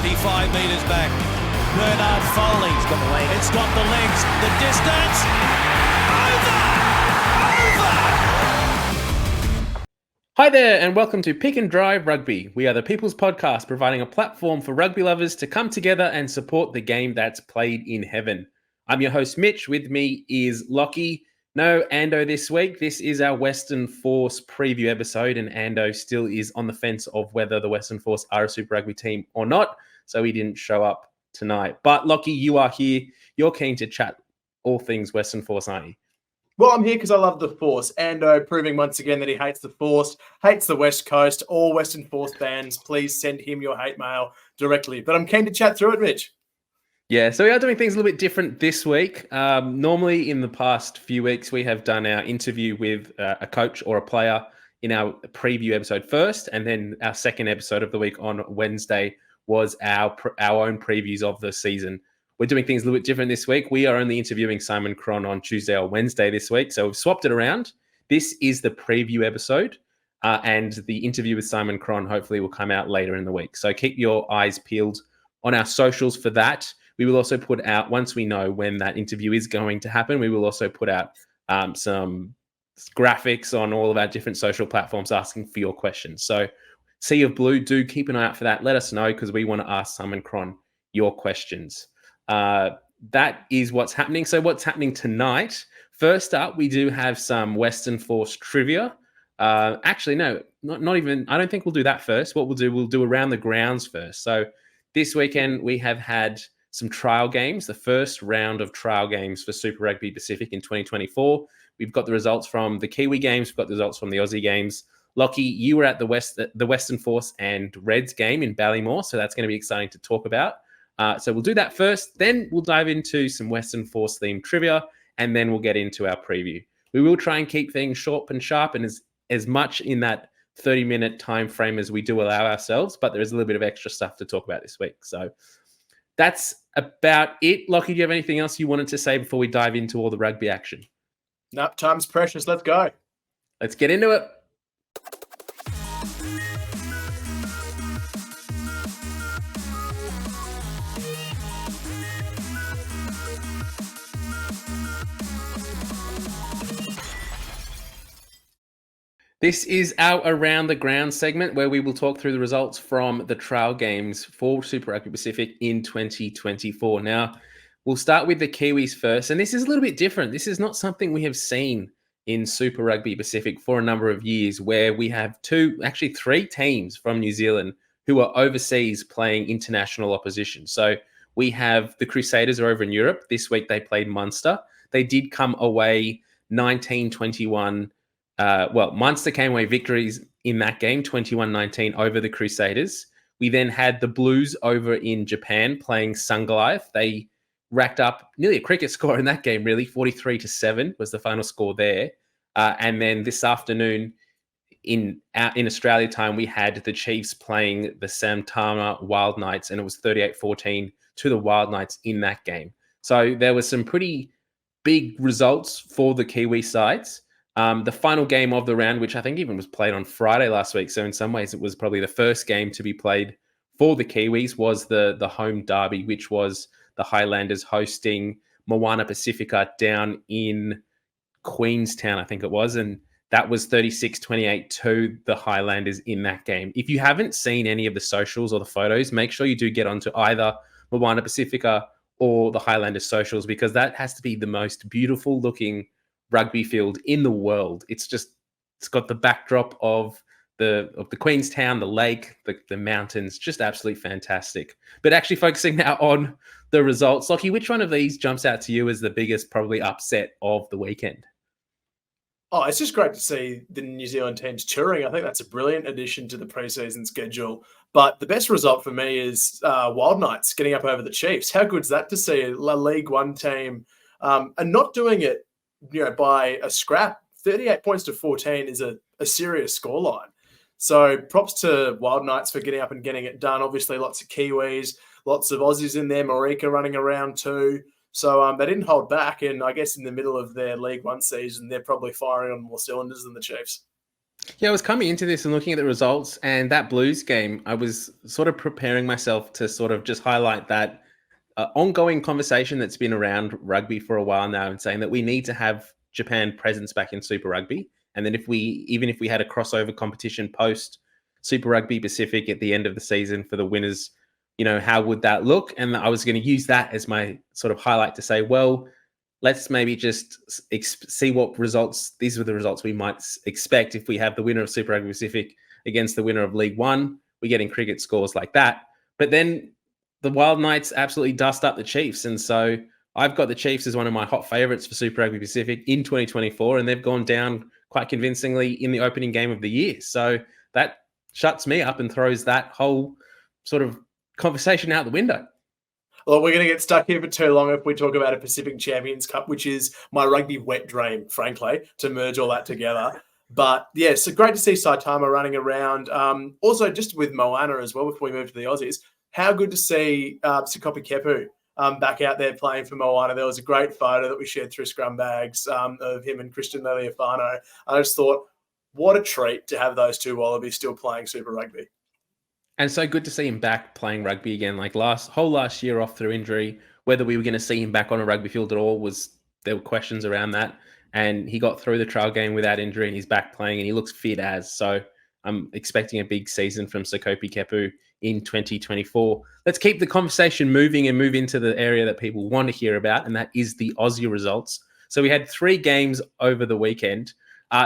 25 metres back. Bernard Foley. It's got the legs. It's got the legs. The distance. Over! Hi there, and welcome to Pick and Drive Rugby. We are the People's Podcast, providing a platform for rugby lovers to come together and support the game that's played in heaven. I'm your host, Mitch. With me is Lockie. No Ando this week. This is our Western Force preview episode, and Ando still is on the fence of whether the Western Force are a Super Rugby team or not, so he didn't show up tonight. But Lockie, you are here. You're keen to chat all things Western Force, aren't you? Well, I'm here because I love the Force. Ando proving once again that he hates the Force, hates the West Coast. All Western Force fans, please send him your hate mail directly. But I'm keen to chat through it, Mitch. Yeah, so we are doing things a little bit different this week. Normally, in the past few weeks, we have done our interview with a coach or a player in our preview episode first, and then our second episode of the week on Wednesday was our own previews of the season. We're doing things a little bit different this week. We are only interviewing Simon Cron on Tuesday or Wednesday this week, so we've swapped it around. This is the preview episode, and the interview with Simon Cron hopefully will come out later in the week. So keep your eyes peeled on our socials for that. We will also put out, once we know when that interview is going to happen, we will also put out some graphics on all of our different social platforms asking for your questions. So Sea of Blue, do keep an eye out for that. Let us know because we want to ask Simon Cron your questions. That is what's happening. So what's happening tonight? First up, we do have some Western Force trivia. Actually, no, not even. I don't think we'll do that first. What we'll do around the grounds first. So this weekend we have had some trial games, the first round of trial games for Super Rugby Pacific in 2024. We've got the results from the Kiwi games. We've got the results from the Aussie games. Lockie, you were at the Western Force and Reds game in Ballymore, so that's going to be exciting to talk about. So we'll do that first. Then we'll dive into some Western Force themed trivia, and then we'll get into our preview. We will try and keep things short and sharp and as much in that 30-minute time frame as we do allow ourselves, but there is a little bit of extra stuff to talk about this week. So that's about it. Lockie, do you have anything else you wanted to say before we dive into all the rugby action? No, time's precious. Let's go. Let's get into it. This is our Around the Ground segment where we will talk through the results from the trial games for Super Rugby Pacific in 2024. Now, we'll start with the Kiwis first, and this is a little bit different. This is not something we have seen in Super Rugby Pacific for a number of years, where we have three teams from New Zealand who are overseas playing international opposition. So we have the Crusaders are over in Europe. This week they played Munster. They did come away 19-21. Munster came away victories in that game, 21-19 over the Crusaders. We then had the Blues over in Japan playing Sungoliath. They racked up nearly a cricket score in that game, really. 43-7 was the final score there. And then this afternoon in Australia time, we had the Chiefs playing the Santana Wild Knights, and it was 38-14 to the Wild Knights in that game. So there were some pretty big results for the Kiwi sides. The final game of the round, which I think even was played on Friday last week, so in some ways it was probably the first game to be played for the Kiwis, was the home derby, which was the Highlanders hosting Moana Pacifica down in Queenstown, I think it was, and that was 36-28 to the Highlanders in that game. If you haven't seen any of the socials or the photos, make sure you do get onto either Moana Pacifica or the Highlanders socials, because that has to be the most beautiful looking rugby field in the world. It's got the backdrop of the Queenstown, the lake, the mountains, just absolutely fantastic. But actually focusing now on the results, Lockie, which one of these jumps out to you as the biggest probably upset of the weekend? Oh, it's just great to see the New Zealand teams touring. I think that's a brilliant addition to the preseason schedule. But the best result for me is Wild Knights getting up over the Chiefs. How good is that to see a League One team and not doing it, by a scrap? 38 points to 14 is a serious scoreline. So props to Wild Knights for getting up and getting it done. Obviously, lots of Kiwis, lots of Aussies in there, Marika running around too. So they didn't hold back. And I guess in the middle of their League One season, they're probably firing on more cylinders than the Chiefs. Yeah, I was coming into this and looking at the results, and that Blues game, I was sort of preparing myself to sort of just highlight that ongoing conversation that's been around rugby for a while now, and saying that we need to have Japan presence back in Super Rugby, and then even if we had a crossover competition post Super Rugby Pacific at the end of the season for the winners, how would that look? And I was going to use that as my sort of highlight to say, well, let's maybe just see what results. These are the results we might expect if we have the winner of Super Rugby Pacific against the winner of League One. We're getting cricket scores like that. But then the Wild Knights absolutely dust up the Chiefs. And so I've got the Chiefs as one of my hot favorites for Super Rugby Pacific in 2024. And they've gone down quite convincingly in the opening game of the year. So that shuts me up and throws that whole sort of conversation out the window. Well, we're going to get stuck here for too long if we talk about a Pacific Champions Cup, which is my rugby wet dream, frankly, to merge all that together. But yeah, so great to see Saitama running around. Also, just with Moana as well, before we move to the Aussies, how good to see Sekope Kepu back out there playing for Moana. There was a great photo that we shared through Scrum Bags of him and Christian Lealiifano. I just thought, what a treat to have those two Wallabies still playing Super Rugby. And so good to see him back playing rugby again. Like last year off through injury, whether we were going to see him back on a rugby field at all there were questions around that. And he got through the trial game without injury and he's back playing and he looks fit as. So I'm expecting a big season from Sekope Kepu in 2024. Let's keep the conversation moving and move into the area that people want to hear about, and that is the Aussie results. So we had 3 games over the weekend.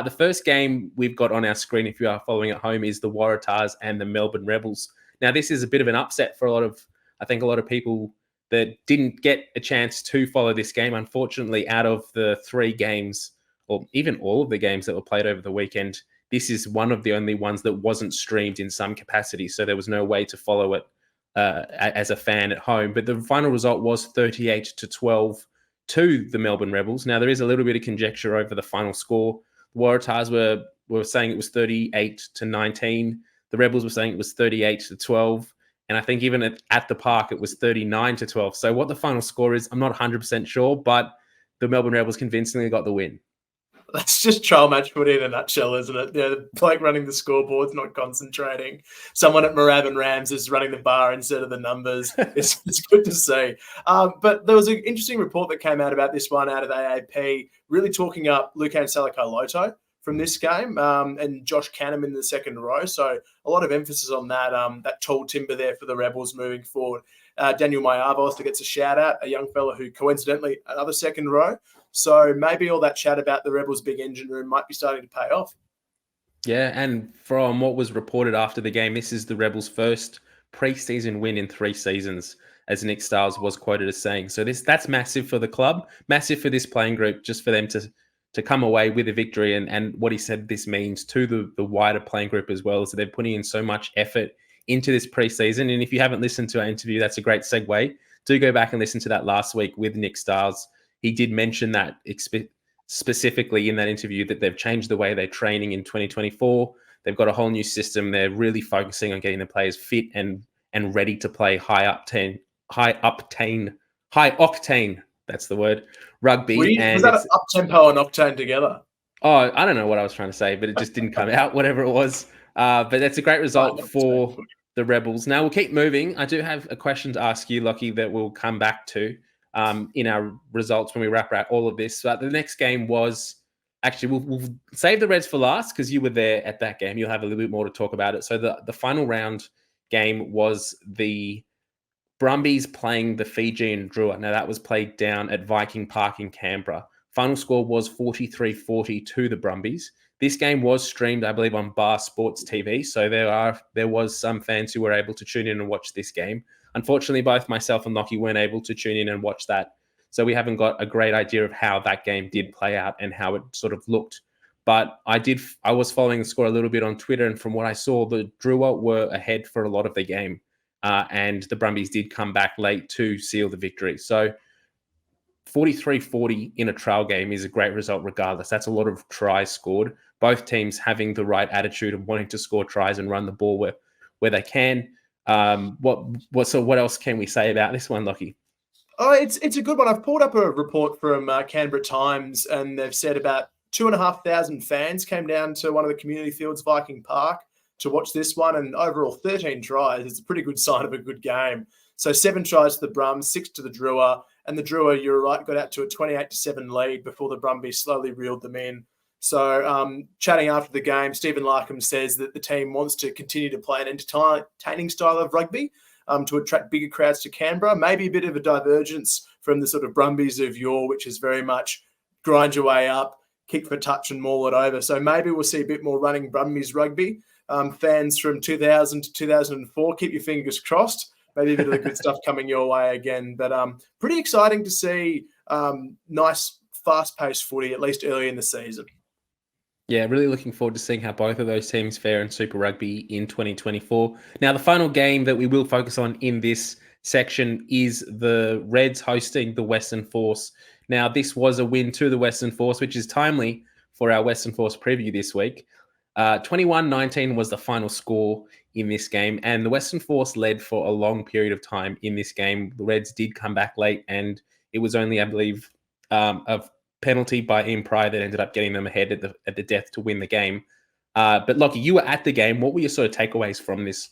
The first game we've got on our screen, if you are following at home, is the Waratahs and the Melbourne Rebels. Now, this is a bit of an upset for a lot of people that didn't get a chance to follow this game. Unfortunately, out of the 3 games, or even all of the games that were played over the weekend, this is one of the only ones that wasn't streamed in some capacity. So there was no way to follow it as a fan at home. But the final result was 38-12 to the Melbourne Rebels. Now, there is a little bit of conjecture over the final score. The Waratahs were saying it was 38-19. The Rebels were saying it was 38-12. And I think even at the park, it was 39-12. So what the final score is, I'm not 100% sure, but the Melbourne Rebels convincingly got the win. That's just trial match footy in a nutshell, isn't it? The bloke running the scoreboard's not concentrating. Someone at Moorabbin Rams is running the bar instead of the numbers. It's good to see. But there was an interesting report that came out about this one out of the AAP, really talking up Lukhan Salakaia-Loto from this game and Josh Canham in the second row. So a lot of emphasis on that tall timber there for the Rebels moving forward. Daniel Mayava also gets a shout out, a young fella who coincidentally another second row. So maybe all that chat about the Rebels' big engine room might be starting to pay off. Yeah, and from what was reported after the game, this is the Rebels' first preseason win in 3 seasons, as Nick Stiles was quoted as saying. So that's massive for the club, massive for this playing group, just for them to come away with a victory. And what he said this means to the wider playing group as well, is that they're putting in so much effort into this preseason. And if you haven't listened to our interview, that's a great segue. Do go back and listen to that last week with Nick Stiles. He did mention that specifically in that interview that they've changed the way they're training in 2024. They've got a whole new system. They're really focusing on getting the players fit and ready to play high octane. That's the word. Rugby. Was that up tempo and octane together? Oh, I don't know what I was trying to say, but it just didn't come out. Whatever it was. But that's a great result for the Rebels. Now we'll keep moving. I do have a question to ask you, Lockie, that we'll come back to in our results when we wrap up all of this. But the next game was actually, we'll save the Reds for last because you were there at that game. You'll have a little bit more to talk about it. So the final round game was the Brumbies playing the Fijian Drua. Now that was played down at Viking Park in Canberra. Final score was 43-40 to the Brumbies. This game was streamed, I believe, on Bar Sports TV. So there was some fans who were able to tune in and watch this game. Unfortunately, both myself and Lockie weren't able to tune in and watch that. So we haven't got a great idea of how that game did play out and how it sort of looked. But I was following the score a little bit on Twitter, and from what I saw, the Drua were ahead for a lot of the game. And the Brumbies did come back late to seal the victory. So 43-40 in a trial game is a great result regardless. That's a lot of tries scored. Both teams having the right attitude of wanting to score tries and run the ball where they can. What else can we say about this one, Lockie? Oh, it's a good one. I've pulled up a report from Canberra Times, and they've said about 2,500 fans came down to one of the community fields, Viking Park, to watch this one, and overall 13 tries. It's a pretty good sign of a good game. So 7 tries to the Brums, 6 to the Drua, and the Drua, you're right, got out to a 28-7 lead before the Brumbies slowly reeled them in. So chatting after the game, Stephen Larkham says that the team wants to continue to play an entertaining style of rugby to attract bigger crowds to Canberra, maybe a bit of a divergence from the sort of Brumbies of yore, which is very much grind your way up, kick for touch and maul it over. So maybe we'll see a bit more running Brumbies rugby. Fans from 2000 to 2004, keep your fingers crossed. Maybe a bit of the good stuff coming your way again. But pretty exciting to see nice, fast-paced footy, at least early in the season. Yeah, really looking forward to seeing how both of those teams fare in Super Rugby in 2024. Now, the final game that we will focus on in this section is the Reds hosting the Western Force. Now, this was a win to the Western Force, which is timely for our Western Force preview this week. 21-19 was the final score in this game, and the Western Force led for a long period of time in this game. The Reds did come back late, and it was only, I believe, a penalty by Ian Pryor that ended up getting them ahead at the death to win the game. But Lockie, you were at the game. What were your sort of takeaways from this?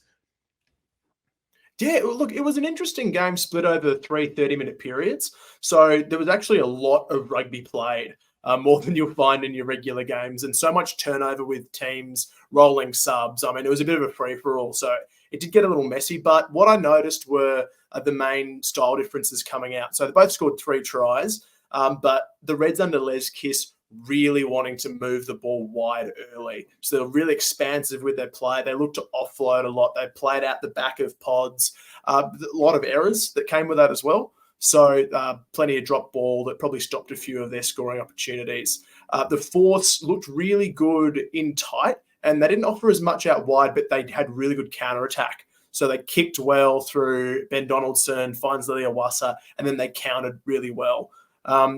Yeah, look, it was an interesting game split over 3 30-minute periods. So there was actually a lot of rugby played, more than you'll find in your regular games, and so much turnover with teams rolling subs. I mean, it was a bit of a free-for-all, so it did get a little messy. But what I noticed were the main style differences coming out. So they both scored 3 tries, but the Reds under Les Kiss really wanting to move the ball wide early. So they're really expansive with their play. They looked to offload a lot. They played out the back of pods. A lot of errors that came with that as well. So plenty of drop ball that probably stopped a few of their scoring opportunities. The Force looked really good in tight, and they didn't offer as much out wide, but they had really good counter-attack. So they kicked well through Ben Donaldson, finds Liliawasa, and then they countered really well.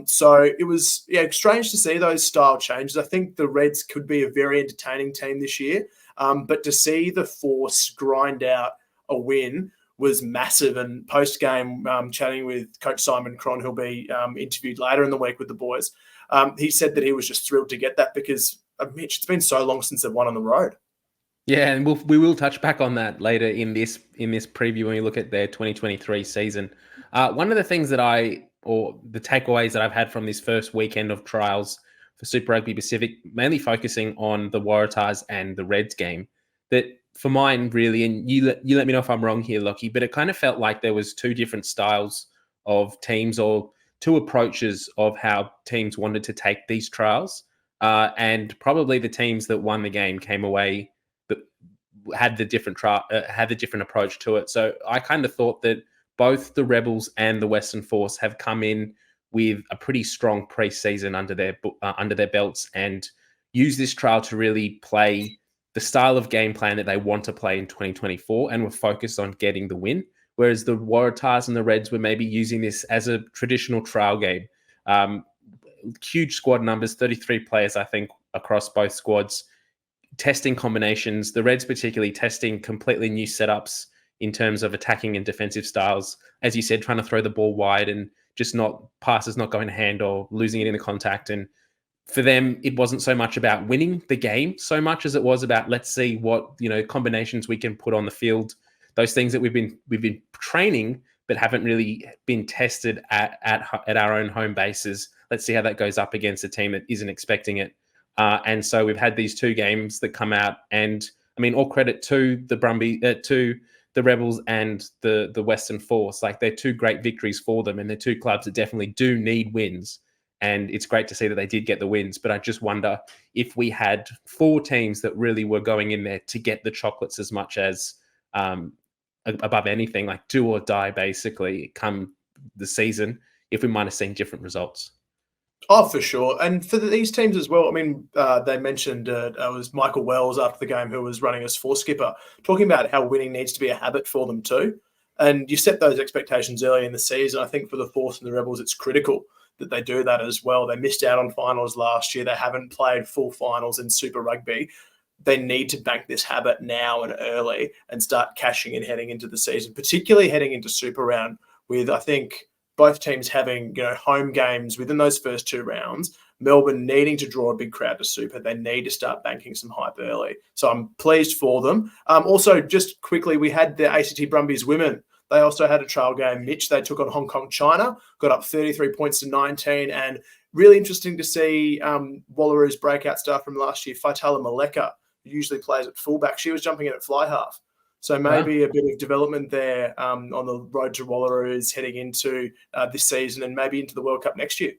So it was strange to see those style changes. I think the Reds could be a very entertaining team this year, but to see the Force grind out a win was massive. And post-game, chatting with Coach Simon Cron, who'll be interviewed later in the week with the boys, he said that he was just thrilled to get that because, Mitch, it's been so long since they've won on the road. Yeah, and we will touch back on that later in this preview when we look at their 2023 season. One of the things the takeaways that I've had from this first weekend of trials for Super Rugby Pacific, mainly focusing on the Waratahs and the Reds game, that for mine really, and you let me know if I'm wrong here, Lockie, but it kind of felt like there was 2 different styles of teams or 2 approaches of how teams wanted to take these trials, and probably the teams that won the game came away that had the different approach to it. So I kind of thought that both the Rebels and the Western Force have come in with a pretty strong pre-season under their belts and use this trial to really play the style of game plan that they want to play in 2024, and were focused on getting the win. Whereas the Waratahs and the Reds were maybe using this as a traditional trial game. Huge squad numbers, 33 players, I think, across both squads, testing combinations. The Reds particularly testing completely new setups in terms of attacking and defensive styles. As you said, trying to throw the ball wide and just passes not going to hand or losing it in the contact. And for them, it wasn't so much about winning the game so much as it was about, let's see what, combinations we can put on the field. Those things that we've been training, but haven't really been tested at our own home bases. Let's see how that goes up against a team that isn't expecting it. And so we've had these 2 games that come out, and I mean, all credit to the to the Rebels and the Western Force. Like, they're 2 great victories for them, and they're 2 clubs that definitely do need wins. And it's great to see that they did get the wins. But I just wonder if we had 4 teams that really were going in there to get the chocolates as much as above anything, like do or die, basically, come the season, if we might have seen different results. Oh, for sure. And for these teams as well, I mean, they mentioned it was Michael Wells after the game, who was running as Force skipper, talking about how winning needs to be a habit for them too. And you set those expectations early in the season. I think for the Force and the Rebels, it's critical that they do that as well. They missed out on finals last year. They haven't played full finals in Super Rugby. They need to bank this habit now and early and start cashing in heading into the season, particularly heading into Super Round with, I think, both teams having home games within those first 2 rounds, Melbourne needing to draw a big crowd to Super, they need to start banking some hype early. So I'm pleased for them. Also, just quickly, we had the ACT Brumbies women. They also had a trial game, Mitch. They took on Hong Kong China, got up 33 points to 19, and really interesting to see Wallaroos breakout star from last year, Faitala Maleka, who usually plays at fullback. She was jumping in at fly half. So maybe a bit of development there on the road to Wallaroos heading into this season and maybe into the World Cup next year.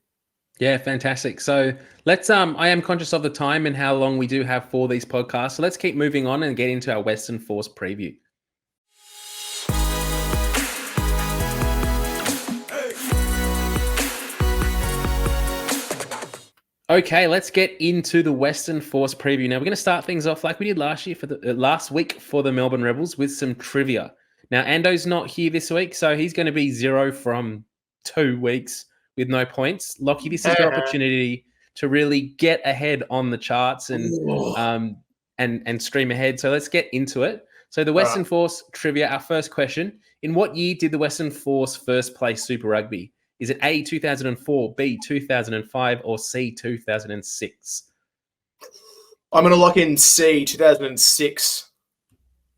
Yeah, fantastic. So let's I am conscious of the time and how long we do have for these podcasts. So let's keep moving on and get into our Western Force preview. Okay, let's get into the Western Force preview. Now we're going to start things off like we did last week for the Melbourne Rebels with some trivia. Now Ando's not here this week, so he's going to be 0 from 2 weeks with no points. Lockie, this is your opportunity to really get ahead on the charts and stream ahead. So let's get into it. So the Western Force trivia, our first question: in what year did the Western Force first play Super Rugby? Is it A, 2004, B, 2005, or C, 2006? I'm going to lock in C, 2006.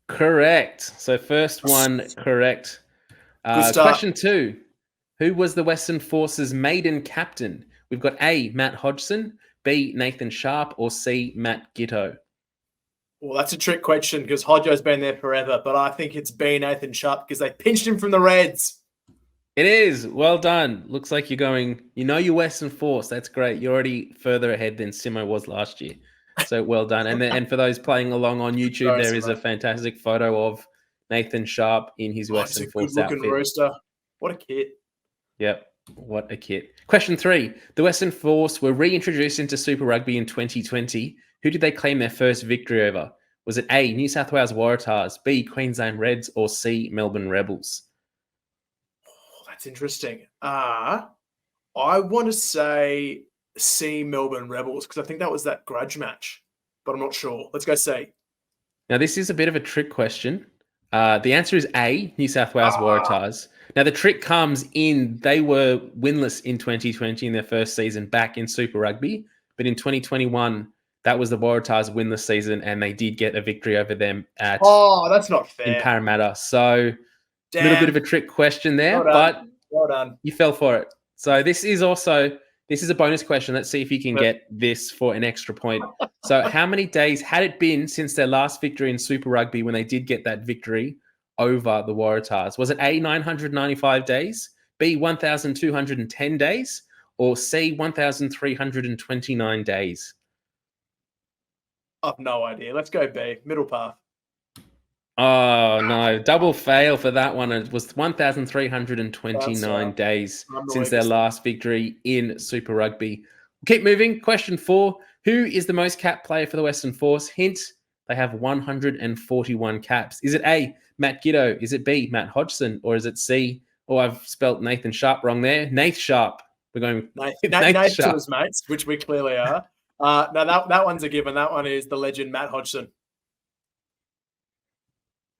Correct. So first one correct. Question 2. Who was the Western Force's maiden captain? We've got A, Matt Hodgson, B, Nathan Sharp, or C, Matt Giteau. Well, that's a trick question because Hodjo's been there forever, but I think it's B, Nathan Sharp, because they pinched him from the Reds. It is. Well done. Looks like you're going, your Western Force. That's great. You're already further ahead than Simo was last year. So well done. And for those playing along on YouTube, there is a fantastic photo of Nathan Sharp in his Western Force outfit. Good-looking rooster. What a kit. Yep. What a kit. Question 3. The Western Force were reintroduced into Super Rugby in 2020. Who did they claim their first victory over? Was it A, New South Wales Waratahs, B, Queensland Reds, or C, Melbourne Rebels? That's interesting. I want to say C, Melbourne Rebels, because I think that was that grudge match, but I'm not sure. Let's go C. Now, this is a bit of a trick question. The answer is A, New South Wales Waratahs. Now, the trick comes in, they were winless in 2020 in their first season back in Super Rugby, but in 2021, that was the Waratahs winless season, and they did get a victory over them at that's not fair. in Parramatta. So a little bit of a trick question there, but well done. You fell for it. So this is a bonus question. Let's see if you can get this for an extra point. So how many days had it been since their last victory in Super Rugby when they did get that victory over the Waratahs? Was it A, 995 days, B, 1,210 days, or C, 1,329 days? I've no idea. Let's go B, middle path. Oh, no. Double fail for that one. It was 1,329 days since their last victory in Super Rugby. We'll keep moving. Question 4. Who is the most capped player for the Western Force? Hint, they have 141 caps. Is it A, Matt Giteau? Is it B, Matt Hodgson? Or is it C? Oh, I've spelt Nathan Sharp wrong there. Nath Sharp. We're going Nath to his mates, which we clearly are. No, that one's a given. That one is the legend Matt Hodgson.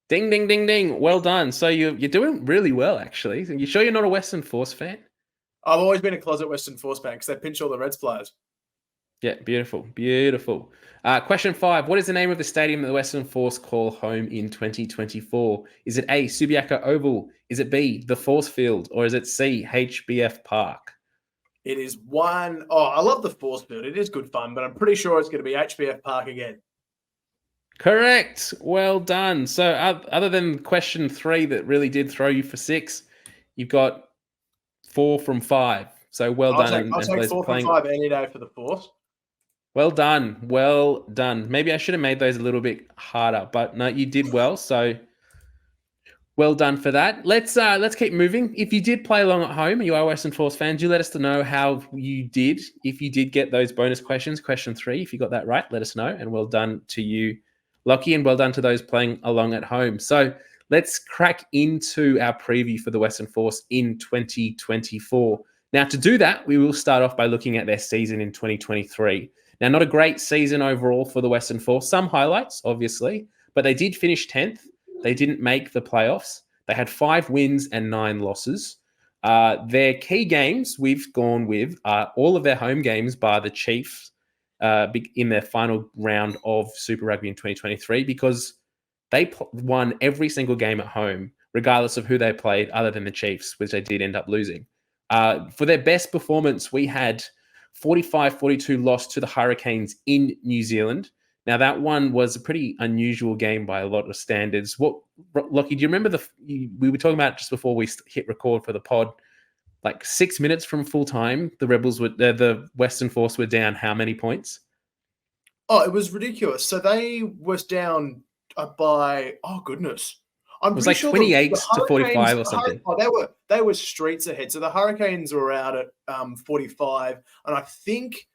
Ding, ding, ding, ding. Well done. So you're doing really well, actually. You sure you're not a Western Force fan? I've always been a closet Western Force fan because they pinch all the Reds players. Yeah, beautiful, beautiful. Question 5. What is the name of the stadium that the Western Force call home in 2024? Is it A, Subiaco Oval? Is it B, the Force Field? Or is it C, HBF Park? It is one. Oh, I love the Force Field. It is good fun, but I'm pretty sure it's going to be HBF Park again. Correct. Well done. So other than question 3 that really did throw you for 6, you've got 4 from 5. So well done. I'll take 4 from 5 any day for the Force. Well done. Well done. Maybe I should have made those a little bit harder, but no, you did well. So well done for that. Let's keep moving. If you did play along at home and you are Western Force fans, you let us know how you did. If you did get those bonus questions, question 3, if you got that right, let us know. And well done to you, Lockie, and well done to those playing along at home. So let's crack into our preview for the Western Force in 2024. Now, to do that, we will start off by looking at their season in 2023. Now, not a great season overall for the Western Force. Some highlights, obviously, but they did finish 10th. They didn't make the playoffs. They had 5 wins and 9 losses. Their key games we've gone with are all of their home games bar the Chiefs in their final round of Super Rugby in 2023 because they won every single game at home, regardless of who they played, other than the Chiefs, which they did end up losing. For their best performance, we had 45-42 loss to the Hurricanes in New Zealand. Now, that one was a pretty unusual game by a lot of standards. Lockie, do you remember we were talking about just before we hit record for the pod, like 6 minutes from full time, the Western Force were down how many points? Oh, it was ridiculous. So they was down by, oh goodness. It was like sure 28 to 45 or something. They were streets ahead. So the Hurricanes were out at 45, and I think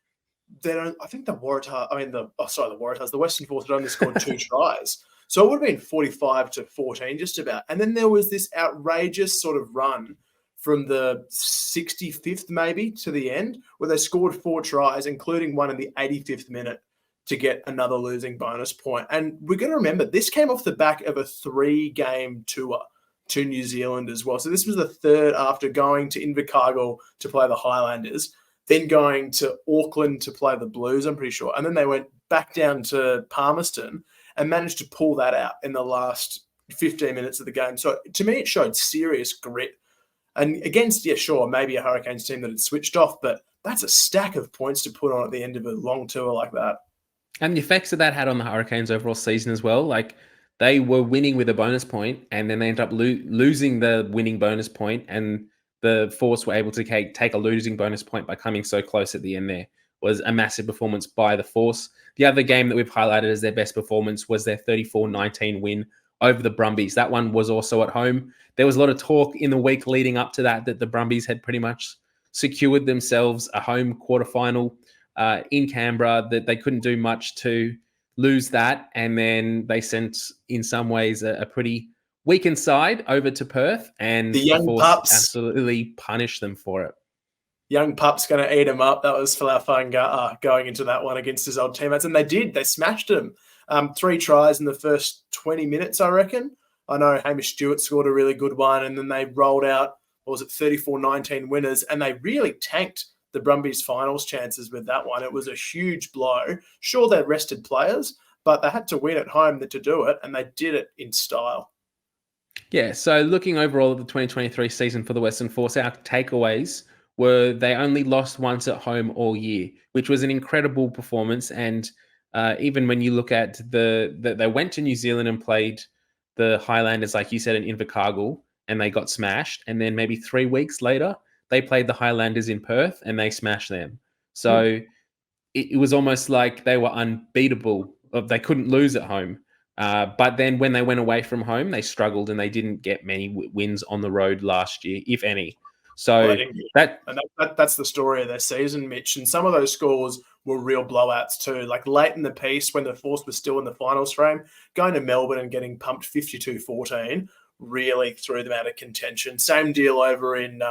the Waratahs, the Western Force had only scored 2 tries. So it would have been 45 to 14 just about. And then there was this outrageous sort of run from the 65th maybe to the end where they scored 4 tries, including one in the 85th minute to get another losing bonus point. And we're going to remember this came off the back of a 3-game tour to New Zealand as well. So this was the third after going to Invercargill to play the Highlanders, then going to Auckland to play the Blues, I'm pretty sure. And then they went back down to Palmerston and managed to pull that out in the last 15 minutes of the game. So to me, it showed serious grit. And against, maybe a Hurricanes team that had switched off, but that's a stack of points to put on at the end of a long tour like that. And the effects that had on the Hurricanes overall season as well, like they were winning with a bonus point and then they ended up losing the winning bonus point, and the Force were able to take a losing bonus point by coming so close at the end. There was a massive performance by the Force. The other game that we've highlighted as their best performance was their 34-19 win over the Brumbies. That one was also at home. There was a lot of talk in the week leading up to that the Brumbies had pretty much secured themselves a home quarterfinal in Canberra, that they couldn't do much to lose that. And then they sent, in some ways, a pretty weakened side over to Perth, and the young Force pups absolutely punished them for it. Young pup's going to eat him up. That was Falafanga going into that one against his old teammates. And they did. They smashed him. 3 tries in the first 20 minutes, I reckon. I know Hamish Stewart scored a really good one, and then they rolled out, 34-19 winners, and they really tanked the Brumbies finals chances with that one. It was a huge blow. Sure, they rested players, but they had to win at home to do it, and they did it in style. Yeah, so looking overall at the 2023 season for the Western Force, our takeaways were they only lost once at home all year, which was an incredible performance. And even when you look at they went to New Zealand and played the Highlanders, like you said, in Invercargill, and they got smashed. And then maybe 3 weeks later, they played the Highlanders in Perth and they smashed them. So it was almost like they were unbeatable. They couldn't lose at home. But then when they went away from home, they struggled and they didn't get many wins on the road last year, if any. So that's the story of their season, Mitch. And some of those scores were real blowouts too. Like late in the piece, when the Force was still in the finals frame, going to Melbourne and getting pumped 52-14 really threw them out of contention. Same deal over in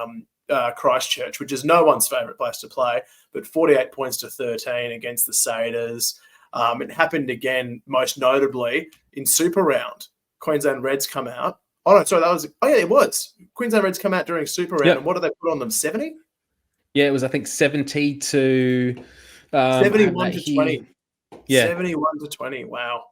Christchurch, which is no one's favourite place to play, but 48 points to 13 against the Satyrs. It happened again, most notably in Super Round. Queensland Reds come out. Oh, no, sorry, it was. Queensland Reds come out during Super Round, and what did they put on them, 70? Yeah, it was, I think, 70 to... 71 to 20. Yeah. 71 to 20, wow.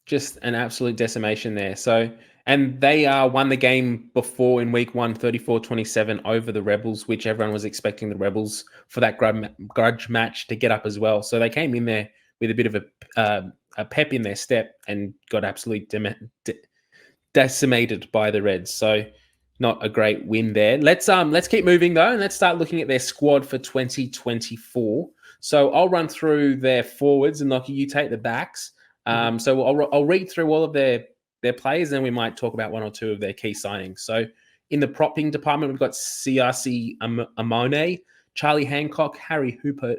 Just an absolute decimation there. So, and they won the game before in week 1, 34-27 over the Rebels, which everyone was expecting the Rebels for that grudge match to get up as well. So they came in there with a bit of a pep in their step and got absolutely decimated by the Reds. So not a great win there. Let's keep moving though, and let's start looking at their squad for 2024. So I'll run through their forwards, and Lockie, you take the backs. So I'll read through all of their players, and we might talk about 1 or 2 of their key signings. So in the propping department, we've got Siasi Amone, Charlie Hancock, Harry Hooper,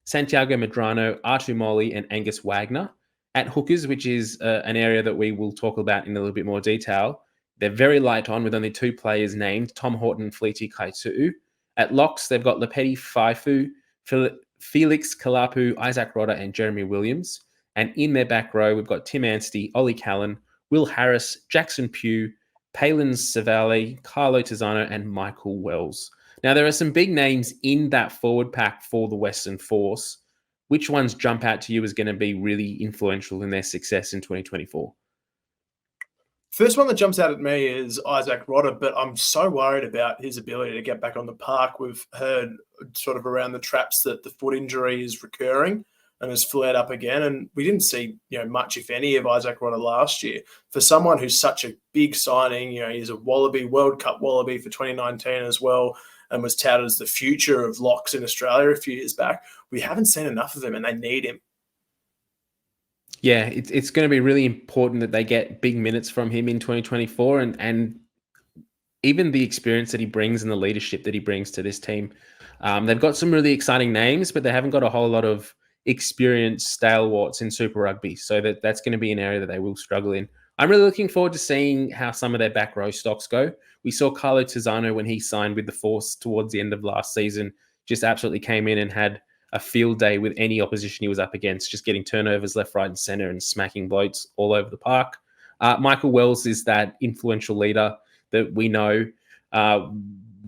Santiago Medrano, Artu Moli, and Angus Wagner. At hookers, which is an area that we will talk about in a little bit more detail, they're very light on with only 2 players named, Tom Horton and Fleety Kaitu'u. At locks, they've got Lepeti Faifu, Felix Kalapu, Isaac Rodder, and Jeremy Williams. And in their back row, we've got Tim Anstey, Ollie Callan, Will Harris, Jackson Pugh, Palin Savali, Carlo Tizzano, and Michael Wells. Now, there are some big names in that forward pack for the Western Force. Which ones jump out to you as going to be really influential in their success in 2024? First one that jumps out at me is Isaac Rodder, but I'm so worried about his ability to get back on the park. We've heard sort of around the traps that the foot injury is recurring and has flared up again. And we didn't see, much, if any, of Isaac Rodder last year. For someone who's such a big signing, he's a Wallaby, World Cup Wallaby for 2019 as well, and was touted as the future of locks in Australia a few years back. We haven't seen enough of him, and they need him. Yeah, it's going to be really important that they get big minutes from him in 2024, and even the experience that he brings and the leadership that he brings to this team. They've got some really exciting names, but they haven't got a whole lot of experienced stalwarts in Super Rugby. So that's going to be an area that they will struggle in. I'm really looking forward to seeing how some of their back row stocks go. We saw Carlo Tizzano when he signed with the Force towards the end of last season, just absolutely came in and had a field day with any opposition he was up against, just getting turnovers left, right, and center and smacking blokes all over the park. Michael Wells is that influential leader that we know.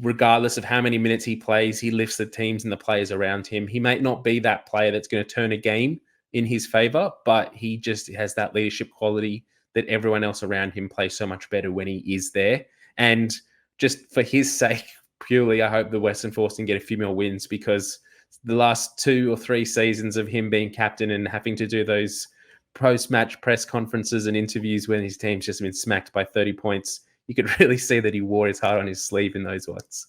Regardless of how many minutes he plays, he lifts the teams and the players around him. He may not be that player that's going to turn a game in his favor, but he just has that leadership quality that everyone else around him plays so much better when he is there. And just for his sake, purely, I hope the Western Force can get a few more wins, because the last 2 or 3 seasons of him being captain and having to do those post-match press conferences and interviews when his team's just been smacked by 30 points, you could really see that he wore his heart on his sleeve in those ones.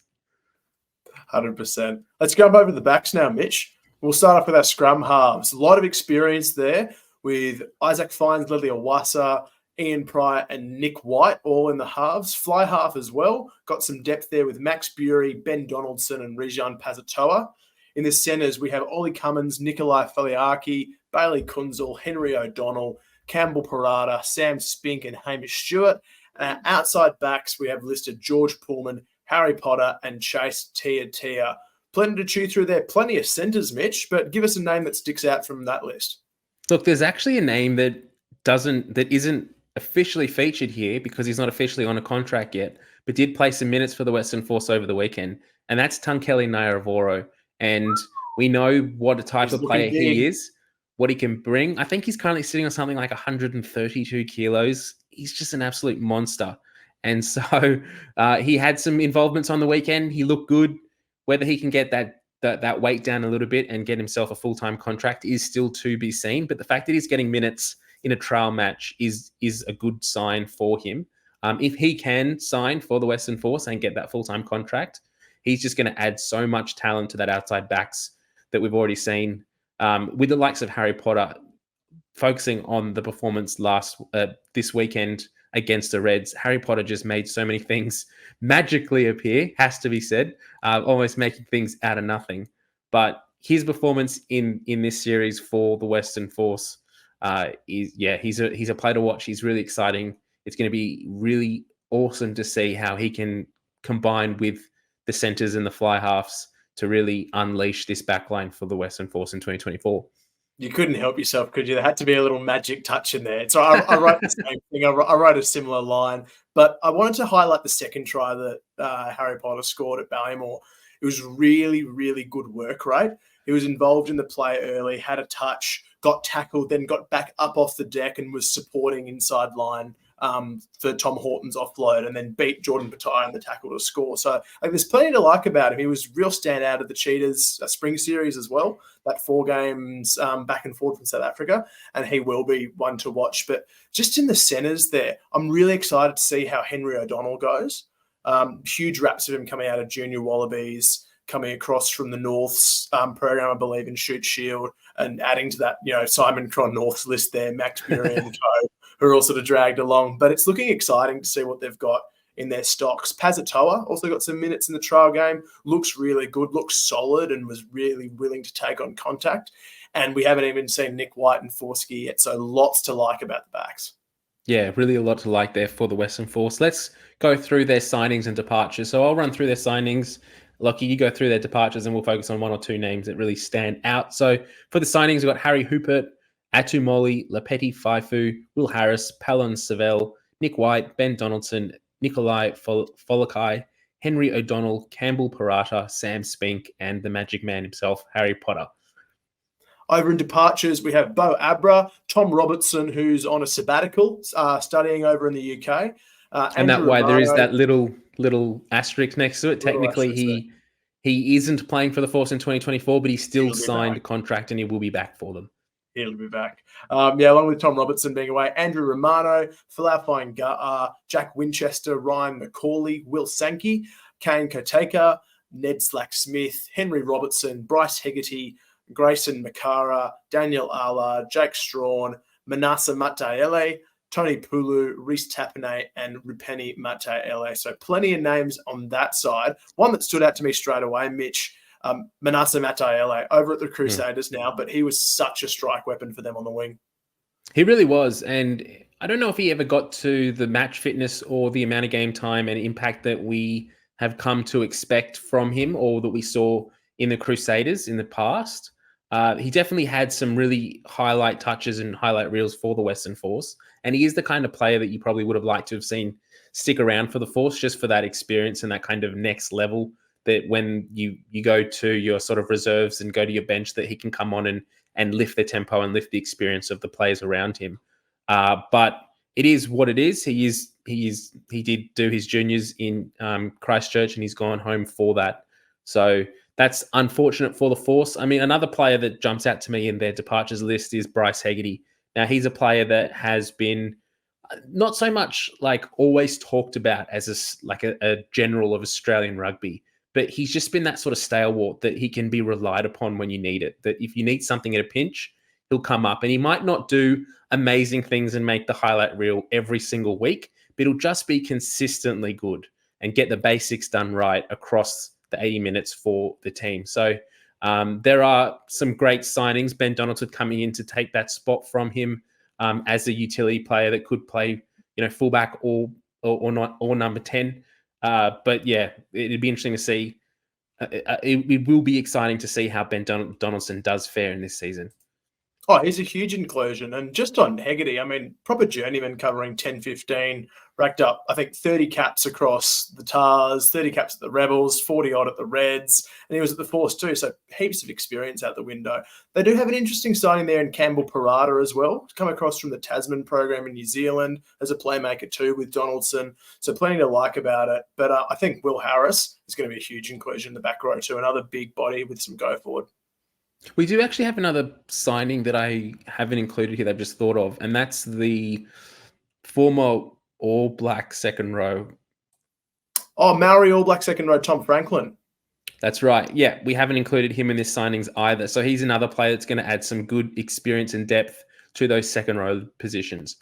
100%. Let's jump over the backs now, Mitch. We'll start off with our scrum halves. A lot of experience there with Isaac Fines, Ledley Awasa, Ian Pryor, and Nick White all in the halves. Fly half as well. Got some depth there with Max Bury, Ben Donaldson, and Rijan Pazatoa. In the centres, we have Ollie Cummins, Nikolai Faliaki, Bailey Kunzel, Henry O'Donnell, Campbell Parada, Sam Spink, and Hamish Stewart. Outside backs, we have listed George Pullman, Harry Potter, and Chase Tia. Plenty to chew through there. Plenty of centres, Mitch, but give us a name that sticks out from that list. Look, there's actually a name that isn't officially featured here because he's not officially on a contract yet, but did play some minutes for the Western Force over the weekend, and that's Tunkeli Naiyaravoro. And we know what a type of player he is, what he can bring. I think he's currently sitting on something like 132 kilos. He's just an absolute monster. And so he had some involvements on the weekend. He looked good. Whether he can get that weight down a little bit and get himself a full-time contract is still to be seen. But the fact that he's getting minutes in a trial match is a good sign for him. If he can sign for the Western Force and get that full-time contract, he's just going to add so much talent to that outside backs that we've already seen with the likes of Harry Potter focusing on the performance this weekend against the Reds. Harry Potter just made so many things magically appear, has to be said, almost making things out of nothing. But his performance in this series for the Western Force he's a player to watch. He's really exciting. It's going to be really awesome to see how he can combine with the centers and the fly halves to really unleash this backline for the Western Force in 2024. You couldn't help yourself, could you? There had to be a little magic touch in there. So I wrote the same thing. I wrote a similar line, but I wanted to highlight the second try that Harry Potter scored at Ballymore. It was really, really good work rate. He was involved in the play early, had a touch, got tackled, then got back up off the deck and was supporting inside line for Tom Horton's offload, and then beat Jordan Batai in the tackle to score. So there's plenty to like about him. He was real standout of the Cheetahs spring series as well, that 4 games back and forth from South Africa, and he will be one to watch. But just in the centres there, I'm really excited to see how Henry O'Donnell goes. Huge raps of him coming out of Junior Wallabies, coming across from the North's program, I believe, in Shoot Shield, and adding to that, Simon Cron North's list there, Max Bury and co, who are all sort of dragged along. But it's looking exciting to see what they've got in their stocks. Pazatoa also got some minutes in the trial game, looks really good, looks solid, and was really willing to take on contact. And we haven't even seen Nick White and Forsky yet, so lots to like about the backs. Yeah, really a lot to like there for the Western Force. Let's go through their signings and departures. So I'll run through their signings. Lucky, you go through their departures and we'll focus on 1 or 2 names that really stand out. So for the signings, we've got Harry Houpert, Atu Moli, Lapeti Faifu, Will Harris, Palon Savell, Nick White, Ben Donaldson, Nikolai Folakai, Henry O'Donnell, Campbell Parata, Sam Spink, and the Magic Man himself, Harry Potter. Over in departures, we have Bo Abra, Tom Robertson, who's on a sabbatical, studying over in the UK. And that's why there is Romano, that little asterisk next to it. Technically, he isn't playing for the Force in 2024, but he still signed a contract and he will be back for them. He'll be back. Along with Tom Robertson being away, Andrew Romano, Falau Fainga'a, Jack Winchester, Ryan McCauley, Will Sankey, Kane Koteka, Ned Slack-Smith, Henry Robertson, Bryce Hegarty, Grayson Makara, Daniel Allard, Jake Strawn, Manasa Mataele, Tony Pulu, Reece Tapine, and Rupeni Mataele. So plenty of names on that side. One that stood out to me straight away, Mitch, Manasa Mataele, over at the Crusaders now, but he was such a strike weapon for them on the wing. He really was. And I don't know if he ever got to the match fitness or the amount of game time and impact that we have come to expect from him or that we saw in the Crusaders in the past. He definitely had some really highlight touches and highlight reels for the Western Force. And he is the kind of player that you probably would have liked to have seen stick around for the Force just for that experience and that kind of next level that when you go to your sort of reserves and go to your bench that he can come on and lift the tempo and lift the experience of the players around him. But it is what it is. He did do his juniors in Christchurch and he's gone home for that. So that's unfortunate for the Force. I mean, another player that jumps out to me in their departures list is Bryce Hegarty. Now, he's a player that has been not so much like always talked about as a general of Australian rugby, but he's just been that sort of stalwart that he can be relied upon when you need it. That if you need something at a pinch, he'll come up. And he might not do amazing things and make the highlight reel every single week, but he'll just be consistently good and get the basics done right across the 80 minutes for the team. So there are some great signings. Ben Donaldson coming in to take that spot from him as a utility player that could play, fullback or number 10. But yeah, it'd be interesting to see. It will be exciting to see how Ben Donaldson does fare in this season. Oh, he's a huge inclusion. And just on Hegarty, I mean, proper journeyman covering 10-15, racked up, I think, 30 caps across the Tars, 30 caps at the Rebels, 40-odd at the Reds, and he was at the Force too, so heaps of experience out the window. They do have an interesting signing there in Campbell Parata as well, come across from the Tasman program in New Zealand as a playmaker too with Donaldson, so plenty to like about it. But I think Will Harris is going to be a huge inclusion in the back row too, another big body with some go forward. We do actually have another signing that I haven't included here that I've just thought of, and that's the former All Black second row. Oh, Maori All Black second row, Tom Franklin. That's right. Yeah, we haven't included him in this signings either. So he's another player that's going to add some good experience and depth to those second row positions.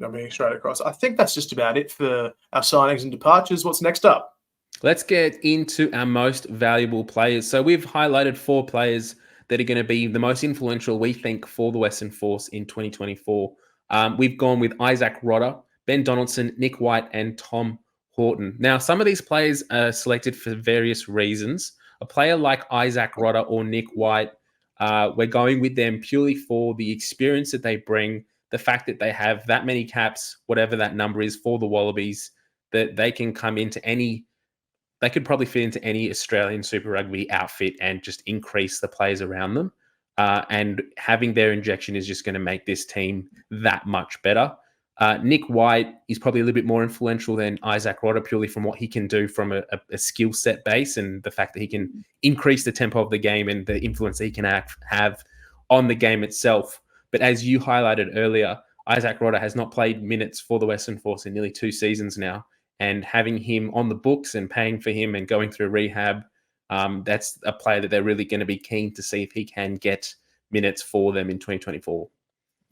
I'm being straight across. I think that's just about it for our signings and departures. What's next up? Let's get into our most valuable players. So we've highlighted 4 players that are going to be the most influential, we think, for the Western Force in 2024. We've gone with Isaac Rodder, Ben Donaldson, Nick White, and Tom Horton. Now, some of these players are selected for various reasons. A player like Isaac Rodder or Nick White, we're going with them purely for the experience that they bring, the fact that they have that many caps, whatever that number is for the Wallabies, that they can come into they could probably fit into any Australian Super Rugby outfit and just increase the players around them. And having their injection is just going to make this team that much better. Nick White is probably a little bit more influential than Isaac Rodder purely from what he can do from a skill set base and the fact that he can increase the tempo of the game and the influence that he can have on the game itself. But as you highlighted earlier, Isaac Rodder has not played minutes for the Western Force in nearly 2 seasons now. And having him on the books and paying for him and going through rehab, that's a player that they're really going to be keen to see if he can get minutes for them in 2024.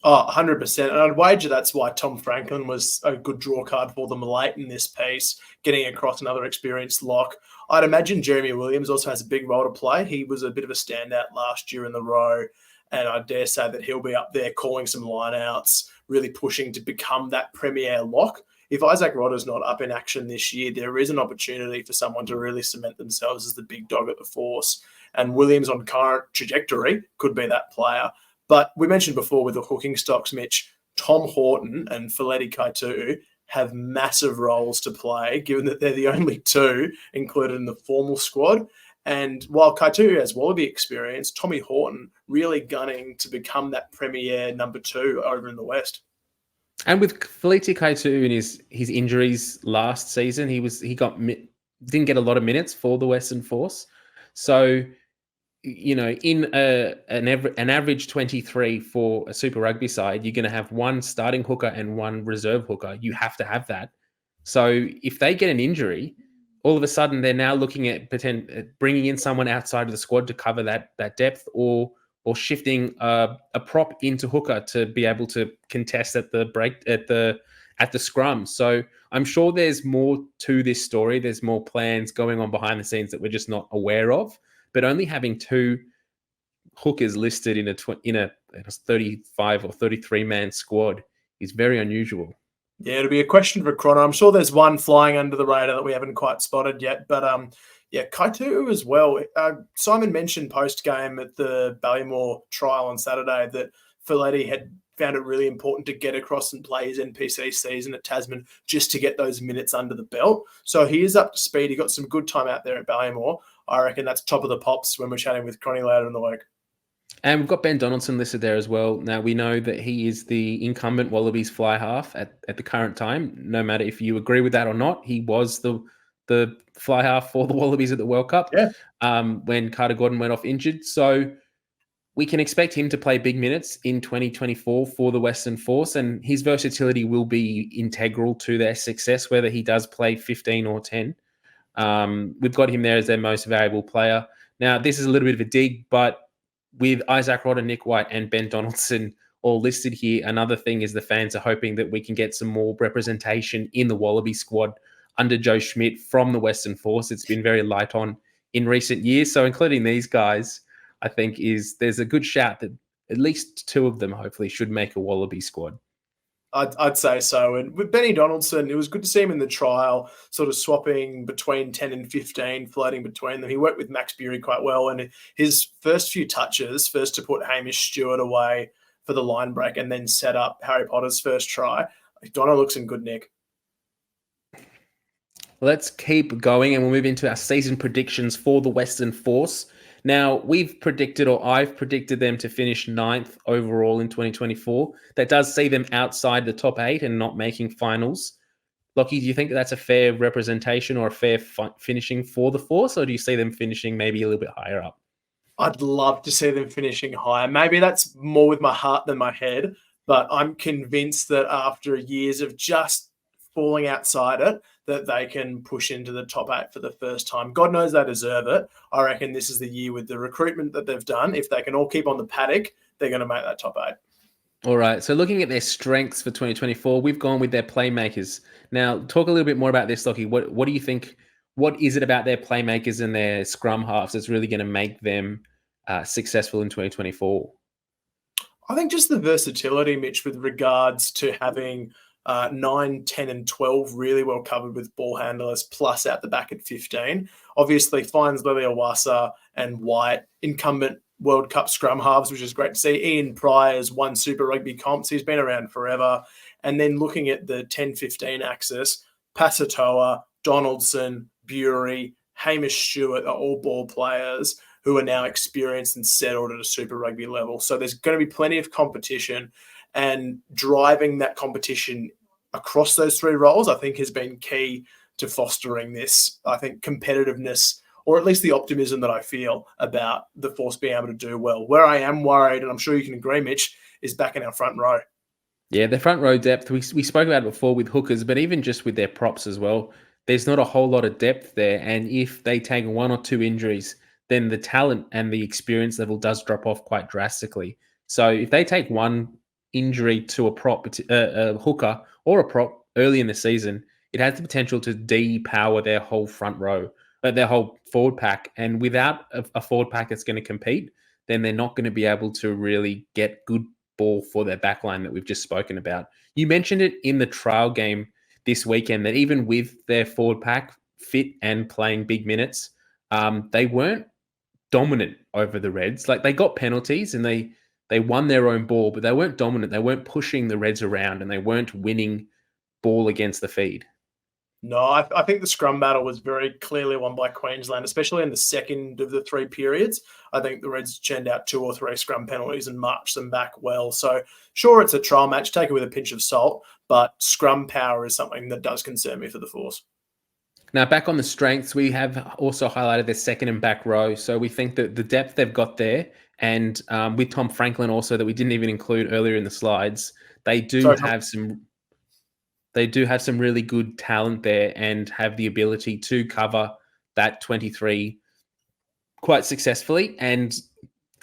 Oh, 100%. And I'd wager that's why Tom Franklin was a good draw card for them late in this piece, getting across another experienced lock. I'd imagine Jeremy Williams also has a big role to play. He was a bit of a standout last year in the row, and I dare say that he'll be up there calling some lineouts, really pushing to become that premier lock. If Isaac Rodder's not up in action this year, there is an opportunity for someone to really cement themselves as the big dog at the Force. And Williams on current trajectory could be that player. But we mentioned before with the hooking stocks, Mitch, Tom Horton and Feleti Kaitu'u have massive roles to play, given that they're the only two included in the formal squad. And while Kaitu'u has Wallaby experience, Tommy Horton really gunning to become that premier number 2 over in the West. And with Felicia Kaitu'u and his injuries last season, he didn't get a lot of minutes for the Western Force. So, in an average 23 for a Super Rugby side, you're going to have one starting hooker and one reserve hooker. You have to have that. So if they get an injury, all of a sudden they're now looking at bringing in someone outside of the squad to cover that depth, or shifting a prop into hooker to be able to contest at the break at the scrum. So I'm sure there's more to this story. There's more plans going on behind the scenes that we're just not aware of. But only having 2 hookers listed in a 35 or 33 man squad is very unusual. Yeah, it'll be a question for Croner. I'm sure there's one flying under the radar that we haven't quite spotted yet. But Kaitu'u as well. Simon mentioned post-game at the Ballymore trial on Saturday that Folletti had found it really important to get across and play his NPC season at Tasman just to get those minutes under the belt. So he is up to speed. He got some good time out there at Ballymore. I reckon that's top of the pops when we're chatting with Cronny later in the week. And we've got Ben Donaldson listed there as well. Now, we know that he is the incumbent Wallabies fly half at the current time. No matter if you agree with that or not, he was the fly half for the Wallabies at the World Cup when Carter Gordon went off injured. So we can expect him to play big minutes in 2024 for the Western Force, and his versatility will be integral to their success, whether he does play 15 or 10. We've got him there as their most valuable player. Now, this is a little bit of a dig, but with Isaac Rodder, Nick White, and Ben Donaldson all listed here, another thing is the fans are hoping that we can get some more representation in the Wallaby squad under Joe Schmidt from the Western Force. It's been very light on in recent years. So including these guys, I think there's a good shout that at least 2 of them hopefully should make a Wallaby squad. I'd say so. And with Benny Donaldson, it was good to see him in the trial, sort of swapping between 10 and 15, floating between them. He worked with Max Bury quite well. And his first few touches, first to put Hamish Stewart away for the line break and then set up Harry Potter's first try. Dono looks in good nick. Let's keep going and we'll move into our season predictions for the Western Force. Now, I've predicted them to finish 9th overall in 2024. That does see them outside the top 8 and not making finals. Lockie, do you think that's a fair representation or a fair finishing for the Force, or do you see them finishing maybe a little bit higher up? I'd love to see them finishing higher. Maybe that's more with my heart than my head, but I'm convinced that after years of just falling outside it, that they can push into the top 8 for the first time. God knows they deserve it. I reckon this is the year with the recruitment that they've done. If they can all keep on the paddock, they're going to make that top 8. All right. So looking at their strengths for 2024, we've gone with their playmakers. Now, talk a little bit more about this, Lockie. What do you think? What is it about their playmakers and their scrum halves that's really going to make them successful in 2024? I think just the versatility, Mitch, with regards to having 9, 10 and 12 really well covered with ball handlers, plus out the back at 15. Obviously, finds Liliawasa and White, incumbent World Cup scrum halves, which is great to see. Ian Pryor's won Super Rugby comps. He's been around forever. And then looking at the 10-15 axis, Pasatoa, Donaldson, Bury, Hamish Stewart are all ball players who are now experienced and settled at a Super Rugby level. So there's going to be plenty of competition, and driving that competition across those 3 roles, I think, has been key to fostering this, I think, competitiveness, or at least the optimism that I feel about the Force being able to do well. Where I am worried, and I'm sure you can agree, Mitch, is back in our front row. Yeah, the front row depth, we spoke about it before with hookers, but even just with their props as well, there's not a whole lot of depth there. And if they take 1 or 2 injuries, then the talent and the experience level does drop off quite drastically. So if they take 1 injury to a prop, a hooker or a prop early in the season, it has the potential to depower their whole front row, their whole forward pack. And without a forward pack that's going to compete, then they're not going to be able to really get good ball for their backline that we've just spoken about. You mentioned it in the trial game this weekend that even with their forward pack fit and playing big minutes, they weren't dominant over the Reds. Like, they got penalties and they won their own ball, but they weren't dominant. They weren't pushing the Reds around and they weren't winning ball against the feed. No, I think the scrum battle was very clearly won by Queensland, especially in the second of the 3 periods. I think the Reds churned out 2 or 3 scrum penalties and marched them back well. So sure, it's a trial match, take it with a pinch of salt, but scrum power is something that does concern me for the Force. Now, back on the strengths, we have also highlighted their second and back row. So we think that the depth they've got there, and with Tom Franklin also that we didn't even include earlier in the slides, they do have some really good talent there and have the ability to cover that 23 quite successfully. And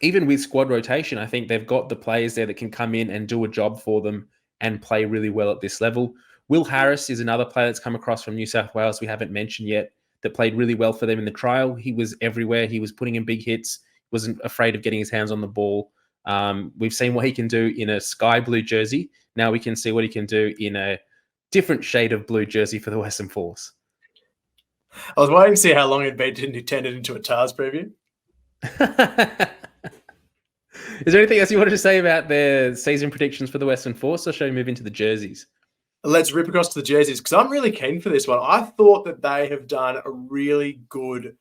even with squad rotation, I think they've got the players there that can come in and do a job for them and play really well at this level. Will Harris is another player that's come across from New South Wales we haven't mentioned yet that played really well for them in the trial. He was everywhere. He was putting in big hits, wasn't afraid of getting his hands on the ball. We've seen what he can do in a sky blue jersey. Now we can see what he can do in a different shade of blue jersey for the Western Force. I was waiting to see how long it'd be to turn it into a TARS preview. Is there anything else you wanted to say about their season predictions for the Western Force, or shall we move into the jerseys? Let's rip across to the jerseys because I'm really keen for this one. I thought that they have done a really good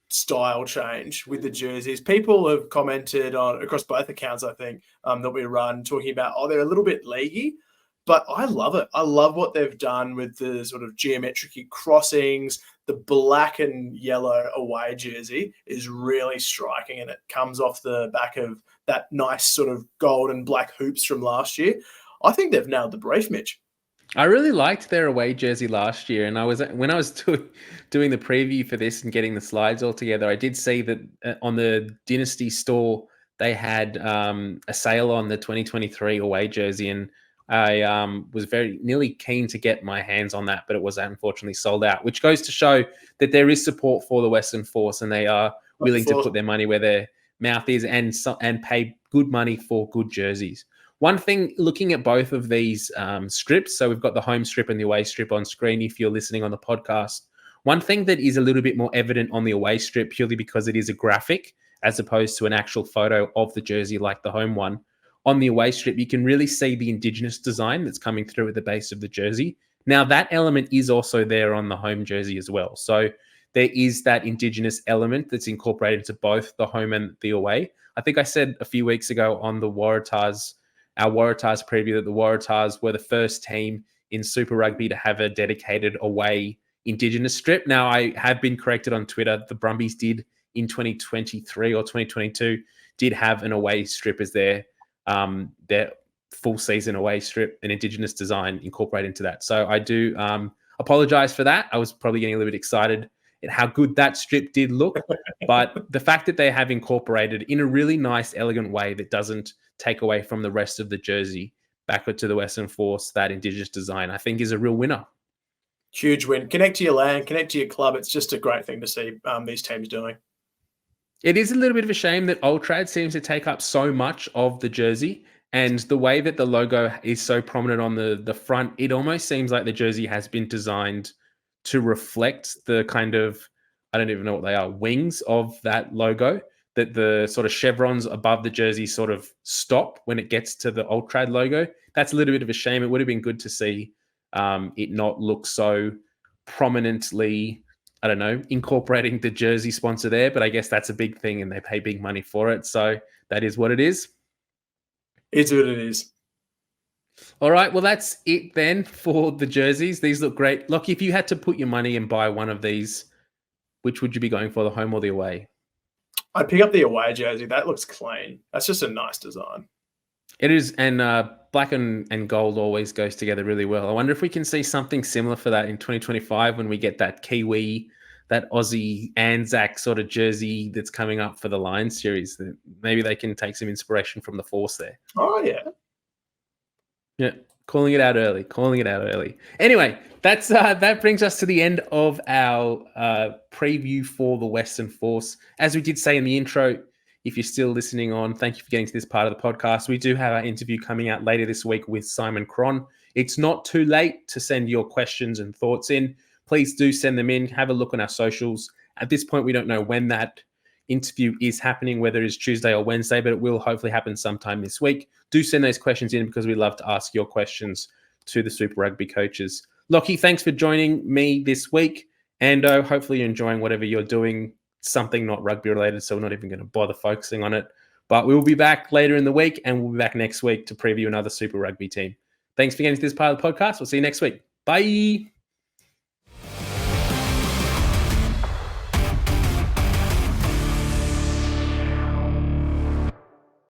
style change with the jerseys. People have commented on across both accounts, I think, that we run, talking about, they're a little bit leggy, but I love it. I love what they've done with the sort of geometric crossings. The black and yellow away jersey is really striking, and it comes off the back of that nice sort of gold and black hoops from last year. I think they've nailed the brief, Mitch. I really liked their away jersey last year, and when I was doing the preview for this and getting the slides all together, I did see that on the Dynasty store they had a sale on the 2023 away jersey, and I was very nearly keen to get my hands on that, but it was unfortunately sold out, which goes to show that there is support for the Western Force, and they are willing to put their money where their mouth is and pay good money for good jerseys. One thing, looking at both of these strips, so we've got the home strip and the away strip on screen if you're listening on the podcast. One thing that is a little bit more evident on the away strip, purely because it is a graphic as opposed to an actual photo of the jersey like the home one. On the away strip, you can really see the Indigenous design that's coming through at the base of the jersey. Now, that element is also there on the home jersey as well. So there is that Indigenous element that's incorporated into both the home and the away. I think I said a few weeks ago on the Waratahs, our Waratahs preview, that the Waratahs were the first team in Super Rugby to have a dedicated away Indigenous strip. Now, I have been corrected on Twitter. The Brumbies did in 2023 or 2022 did have an away strip as their full season away strip, an Indigenous design incorporated into that. So I do apologize for that. I was probably getting a little bit excited at how good that strip did look. But the fact that they have incorporated in a really nice, elegant way that doesn't take away from the rest of the jersey backward to the Western Force, that Indigenous design, I think is a real winner. Huge win. Connect to your land, connect to your club. It's just a great thing to see these teams doing. It is a little bit of a shame that Ultrad seems to take up so much of the jersey, and the way that the logo is so prominent on the front, it almost seems like the jersey has been designed to reflect the kind of, I don't even know what they are, wings of that logo, that the sort of chevrons above the jersey sort of stop when it gets to the Ultrad logo. That's a little bit of a shame. It would have been good to see it not look so prominently, I don't know, incorporating the jersey sponsor there, but I guess that's a big thing and they pay big money for it. So that is what it is. It's what it is. All right. Well, that's it then for the jerseys. These look great. Look, if you had to put your money and buy one of these, which would you be going for, the home or the away? I'd pick up the away jersey. That looks clean. That's just a nice design. It is, and black and gold always goes together really well. I wonder if we can see something similar for that in 2025 when we get that Kiwi, that Aussie Anzac sort of jersey that's coming up for the Lions series. Maybe they can take some inspiration from the Force there. Oh, yeah. Yeah, calling it out early. Anyway, that's that brings us to the end of our preview for the Western Force. As we did say in the intro, if you're still listening on, thank you for getting to this part of the podcast. We do have our interview coming out later this week with Simon Cron. It's not too late to send your questions and thoughts in. Please do send them in. Have a look on our socials. At this point, we don't know when that interview is happening, whether it's Tuesday or Wednesday, but it will hopefully happen sometime this week. Do send those questions in because we love to ask your questions to the Super Rugby coaches. Lockie, thanks for joining me this week. And hopefully you're enjoying whatever you're doing, something not rugby related, so we're not even going to bother focusing on it. But we will be back later in the week, and we'll be back next week to preview another Super Rugby team. Thanks for getting to this part of the podcast. We'll see you next week. Bye.